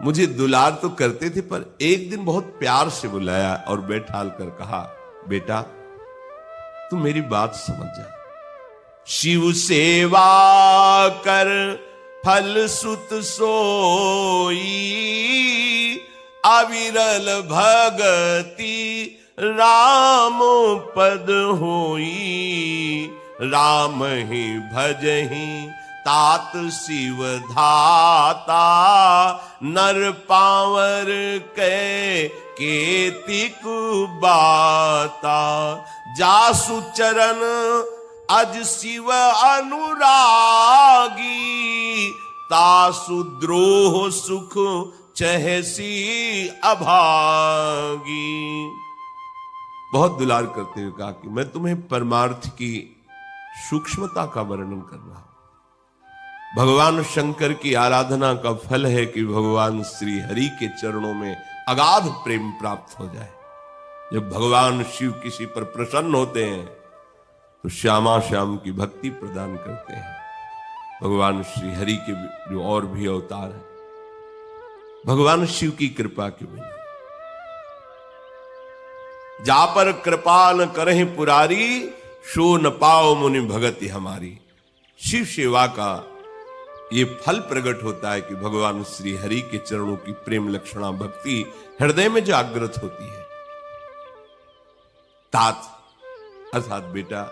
Speaker 1: मुझे दुलार तो करते थे, पर एक दिन बहुत प्यार से बुलाया और बैठाल कर कहा, बेटा तू मेरी बात समझ जा। शिव सेवा कर फल सुत सोई, अविरल भगति राम पद होई। राम ही भजहि तात शिव धाता, नर पावर के केतिक बाता। जासु चरण अज शिव अनुरागी, तासु द्रोह सुख चहसी अभागी। बहुत दुलार करते हुए कहा कि मैं तुम्हें परमार्थ की सूक्ष्मता का वर्णन कर रहा हूं। भगवान शंकर की आराधना का फल है कि भगवान श्री हरि के चरणों में अगाध प्रेम प्राप्त हो जाए। जब भगवान शिव किसी पर प्रसन्न होते हैं तो श्यामा श्याम की भक्ति प्रदान करते हैं। भगवान श्री हरि के जो और भी अवतार हैं, भगवान शिव की कृपा के बिना जा पर कृपा न करहि पुरारी, सो न पाओ मुनि भगति हमारी। शिव सेवा का ये फल प्रकट होता है कि भगवान श्री हरि के चरणों की प्रेम लक्षणा भक्ति हृदय में जागृत होती है। तात अर्थात बेटा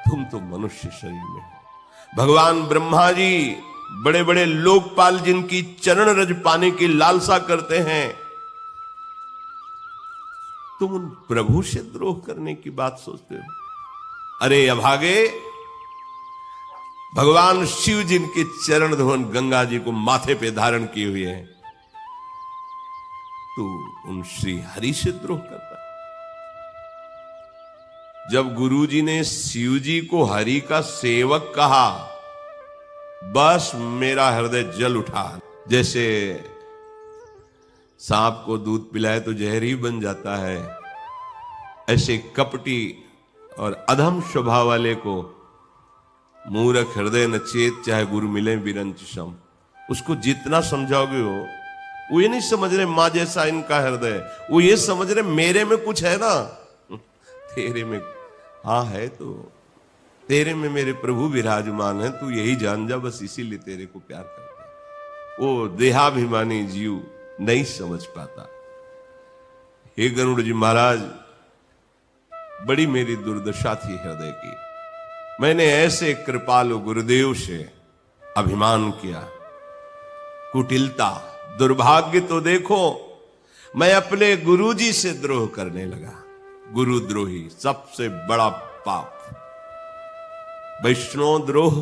Speaker 1: तुम तो मनुष्य शरीर में हो। भगवान ब्रह्मा जी बड़े बड़े लोकपाल जिनकी चरण रज पाने की लालसा करते हैं, तुम उन प्रभु से द्रोह करने की बात सोचते हो। अरे अभागे, भगवान शिव जिनके चरण धोवन गंगा जी को माथे पे धारण किए हुए हैं, तू उन श्री हरि से द्रोह करता। जब गुरु जी ने शिव जी को हरि का सेवक कहा, बस मेरा हृदय जल उठा। जैसे सांप को दूध पिलाए तो जहर ही बन जाता है, ऐसे कपटी और अधम स्वभाव वाले को मूर्ख हृदय न चेत, चाहे गुरु मिले बिरंच सम। उसको जितना समझाओगे वो ये नहीं समझ रहे मां जैसा इनका हृदय, वो ये समझ रहे मेरे में कुछ है ना। तेरे में हाँ है, तो तेरे में मेरे प्रभु विराजमान है, तू यही जान जा, बस इसीलिए तेरे को प्यार करते हैं। वो देहाभिमानी जीव नहीं समझ पाता। हे गरुड़ जी महाराज, बड़ी मेरी दुर्दशा थी हृदय की। मैंने ऐसे कृपालु गुरुदेव से अभिमान किया, कुटिलता, दुर्भाग्य तो देखो, मैं अपने गुरुजी से द्रोह करने लगा। गुरुद्रोही सबसे बड़ा पाप। वैष्णव द्रोह,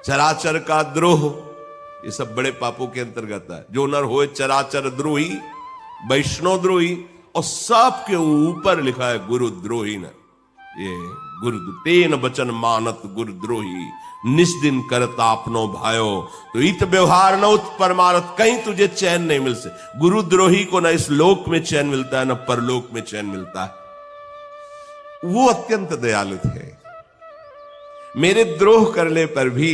Speaker 1: चराचर का द्रोह, ये सब बड़े पापों के अंतर्गत है। जो नर होए चराचर द्रोही, वैष्णव द्रोही, और सबके ऊपर लिखा है गुरुद्रोही न। ये गुरु तेन बचन मानत गुरुद्रोही, निस्दिन करता अपनो भायो, तो इत व्यवहार न उत परमारथ, कहीं तुझे चैन नहीं मिल से। गुरुद्रोही को न इस लोक में चैन मिलता है न परलोक में चैन मिलता है। वो अत्यंत दयालु थे, मेरे द्रोह करने पर भी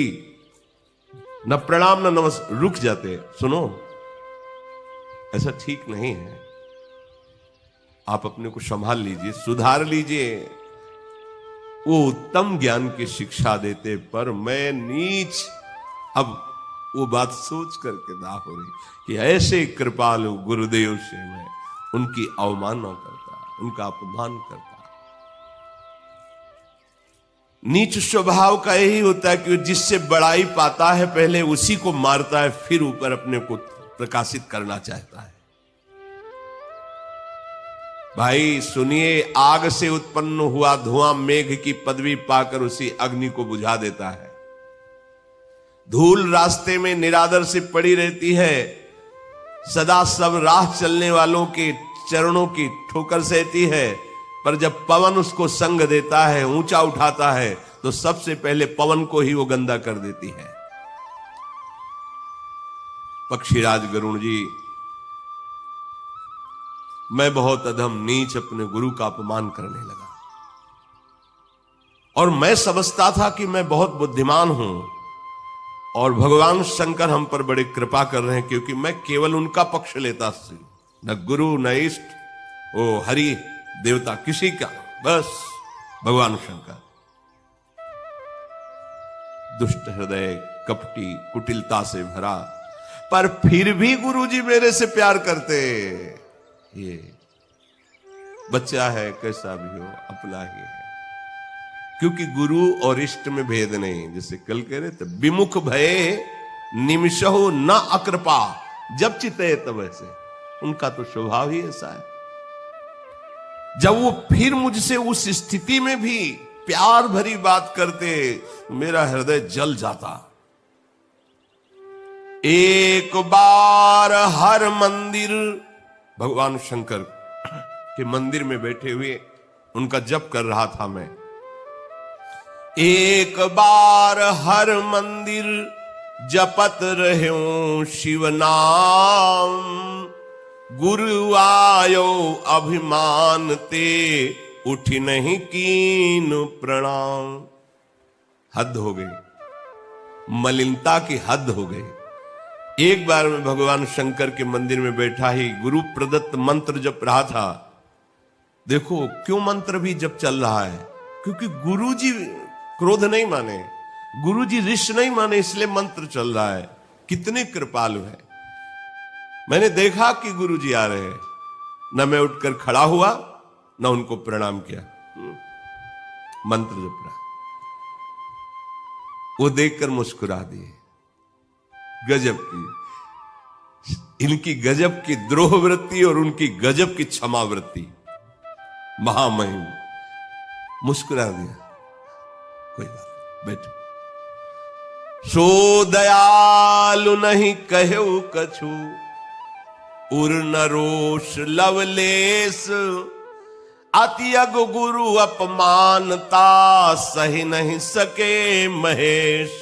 Speaker 1: न प्रणाम न नमस्कार, रुक जाते, सुनो ऐसा ठीक नहीं है, आप अपने को संभाल लीजिए, सुधार लीजिए। वो उत्तम ज्ञान की शिक्षा देते, पर मैं नीच, अब वो बात सोच करके ना हो रही कि ऐसे कृपालु गुरुदेव से मैं उनकी अवमानना करता, उनका अपमान करता। नीच स्वभाव का यही होता है कि जिससे बड़ाई पाता है पहले उसी को मारता है, फिर ऊपर अपने को प्रकाशित करना चाहता है। भाई सुनिए, आग से उत्पन्न हुआ धुआं मेघ की पदवी पाकर उसी अग्नि को बुझा देता है। धूल रास्ते में निरादर से पड़ी रहती है, सदा सब राह चलने वालों के चरणों की ठोकर सहती है, पर जब पवन उसको संग देता है, ऊंचा उठाता है, तो सबसे पहले पवन को ही वो गंदा कर देती है। पक्षीराज गरुण जी, मैं बहुत अधम नीच अपने गुरु का अपमान करने लगा, और मैं समझता था कि मैं बहुत बुद्धिमान हूं और भगवान शंकर हम पर बड़ी कृपा कर रहे हैं, क्योंकि मैं केवल उनका पक्ष लेता था, न गुरु न इष्ट, ओ हरि देवता किसी का, बस भगवान शंकर। दुष्ट हृदय, कपटी, कुटिलता से भरा, पर फिर भी गुरुजी मेरे से प्यार करते। ये बच्चा है, कैसा भी हो अपना ही है, क्योंकि गुरु और इष्ट में भेद नहीं। जैसे कल कह रहे थे, विमुख भये निमिषहु न अकृपा, जब चिते तब ऐसे, उनका तो स्वभाव ही ऐसा है। जब वो फिर मुझसे उस स्थिति में भी प्यार भरी बात करते, मेरा हृदय जल जाता। एक बार हर मंदिर, भगवान शंकर के मंदिर में बैठे हुए उनका जप कर रहा था मैं। एक बार हर मंदिर जपत रहूं शिव नाम, गुरु आयो अभिमान ते उठ नहीं कीन प्रणाम। हद हो गई, मलिनता की हद हो गई। एक बार मैं भगवान शंकर के मंदिर में बैठा ही गुरु प्रदत्त मंत्र जप रहा था। देखो क्यों मंत्र भी जप चल रहा है, क्योंकि गुरुजी क्रोध नहीं माने, गुरुजी ऋष्य नहीं माने, इसलिए मंत्र चल रहा है। कितने कृपालु है। मैंने देखा कि गुरुजी आ रहे हैं, न मैं उठकर खड़ा हुआ न उनको प्रणाम किया, मंत्र जप रहा। वो देखकर मुस्कुरा दिए। गजब की, इनकी गजब की द्रोह वृत्ति और उनकी गजब की क्षमा वृत्ति, महामहिम। मुस्कुरा दिया, कोई बात, बैठो। सो दयालु नहीं कहो कछु, उर न रोष लवलेस, अति अग गुरु अपमानता, सही नहीं सके महेश।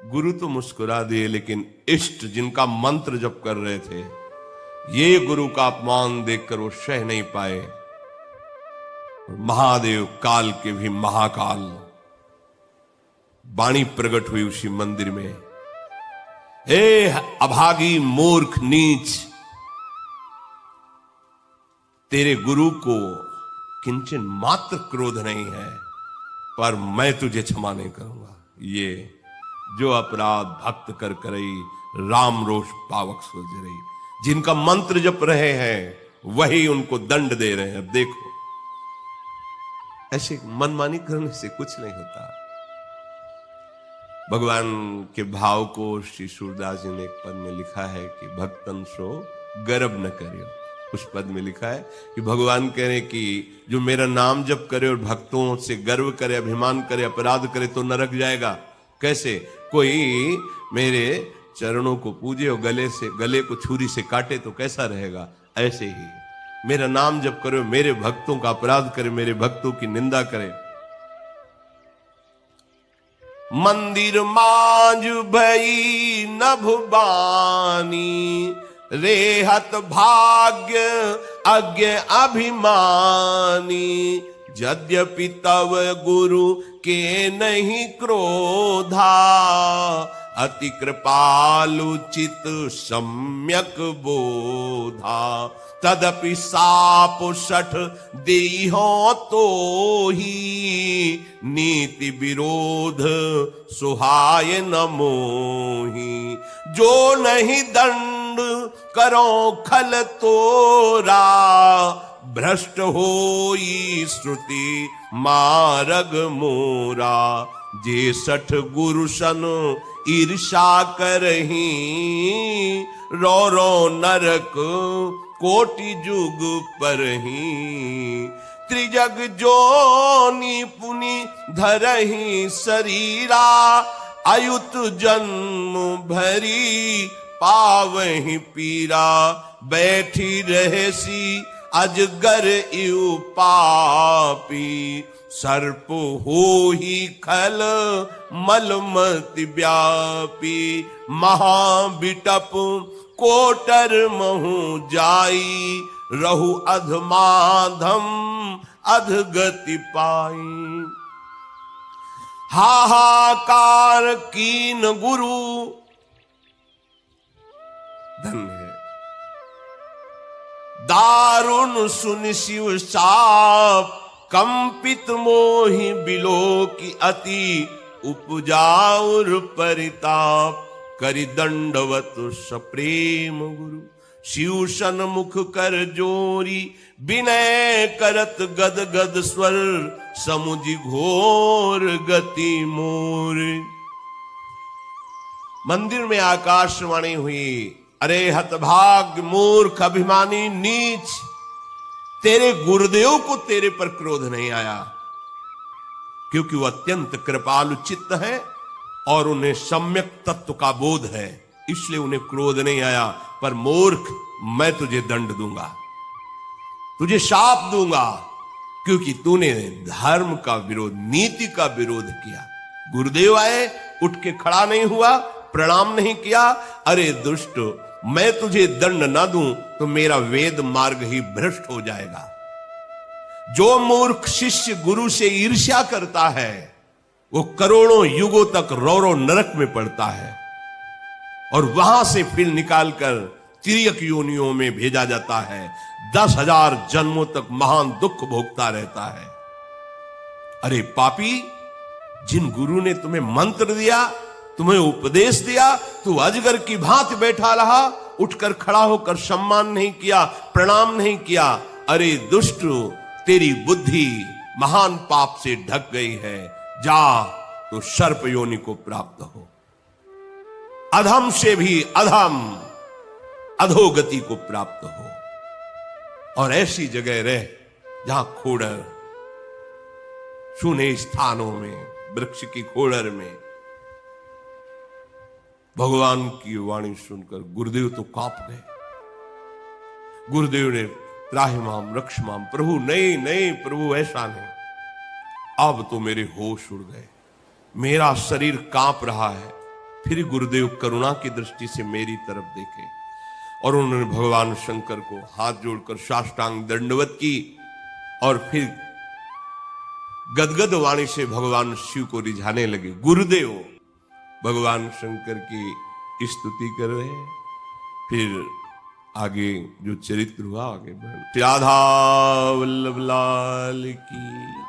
Speaker 1: गुरु तो मुस्कुरा दिए, लेकिन इष्ट जिनका मंत्र जप कर रहे थे, ये गुरु का अपमान देखकर वो सह नहीं पाए। महादेव काल के भी महाकाल वाणी प्रकट हुई उसी मंदिर में। हे अभागी मूर्ख नीच, तेरे गुरु को किंचन मात्र क्रोध नहीं है, पर मैं तुझे क्षमा नहीं करूंगा। ये जो अपराध भक्त कर करई, राम रोष पावक सोच रही, जिनका मंत्र जप रहे हैं वही उनको दंड दे रहे हैं। अब देखो, ऐसे मनमानी करने से कुछ नहीं होता। भगवान के भाव को श्री सूरदास जी ने एक पद में लिखा है कि भक्तन सो गर्व न करियो। उस पद में लिखा है कि भगवान कह रहे कि जो मेरा नाम जप करे और भक्तों से गर्व करे, अभिमान करे, अपराध करे तो नरक जाएगा। कैसे? कोई मेरे चरणों को पूजे और गले को छुरी से काटे तो कैसा रहेगा? ऐसे ही मेरा नाम जप करे, मेरे भक्तों का अपराध करे, मेरे भक्तों की निंदा करे। मंदिर मांझ भई नभबानी, रेहत भाग्य अज्ञ अभिमानी। यद्यपि तव गुरु के नहीं क्रोधा, अति कृपालु चित सम्यक बोधा। तदपि साप सठ देहो तो ही, नीति विरोध सुहाय न मोही। जो नहीं दंड करो खल तोरा, भ्रष्ट होई श्रुति मार्ग मोरा। जे सठ गुरु सन ईर्षा करही, रो रो नरक कोटि जुग परही। त्रिजग जोनि पुनि धरही शरीरा, अयुत जन्म भरी पावहि पीरा। बैठी रहसी अजगर इउ पापी, सर्प होहि खल मलमति व्यापी। महाबिटप कोटर महु जाई, रहु अधमाधम अधगति पाई। हाहाकार कीन गुरु, धन्य है। दारुण सुन शिव साप, कंपित मोहि बिलो की अति उपजाउर परिताप। करि दंडवत सप्रेम गुरु, शिव सन्मुख कर जोरी। विनय करत गद गद स्वर, समुझि घोर गति मोर। मंदिर में आकाशवाणी हुई, अरे हतभाग्य मूर्ख अभिमानी नीच, तेरे गुरुदेव को तेरे पर क्रोध नहीं आया, क्योंकि वो अत्यंत कृपालु चित्त है और उन्हें सम्यक तत्व का बोध है, इसलिए उन्हें क्रोध नहीं आया। पर मूर्ख, मैं तुझे दंड दूंगा, तुझे शाप दूंगा, क्योंकि तूने धर्म का विरोध, नीति का विरोध किया। गुरुदेव आए, उठ के खड़ा नहीं हुआ, प्रणाम नहीं किया। अरे दुष्ट, मैं तुझे दंड ना दूं तो मेरा वेद मार्ग ही भ्रष्ट हो जाएगा। जो मूर्ख शिष्य गुरु से ईर्ष्या करता है, वो करोड़ों युगों तक रौरव नरक में पड़ता है और वहां से फिर निकालकर तिर्यक योनियों में भेजा जाता है। 10,000 जन्मों तक महान दुख भोगता रहता है। अरे पापी, जिन गुरु ने तुम्हें मंत्र दिया, तुम्हें उपदेश दिया, तू अजगर की भांति बैठा रहा, उठकर खड़ा होकर सम्मान नहीं किया, प्रणाम नहीं किया। अरे दुष्ट, तेरी बुद्धि महान पाप से ढक गई है, जा तो सर्प योनि को प्राप्त हो। अधम से भी अधम अधोगति को प्राप्त हो और ऐसी जगह रह जहां खोड़र, सुने स्थानों में, वृक्ष की खोड़र में भगवान की वाणी सुनकर गुरुदेव तो कांप गए। गुरुदेव ने त्राहिमाम रक्षमाम, प्रभु नहीं नहीं प्रभु, ऐसा नहीं। अब तो मेरे होश उड़ गए, मेरा शरीर कांप रहा है। फिर गुरुदेव करुणा की दृष्टि से मेरी तरफ देखे और उन्होंने भगवान शंकर को हाथ जोड़कर साष्टांग दंडवत की और फिर गदगद वाणी से भगवान शिव को रिझाने लगे। गुरुदेव भगवान शंकर की स्तुति कर रहे हैं। फिर आगे जो चरित्र हुआ आगे बढ़। राधा वल्लभ लाल की।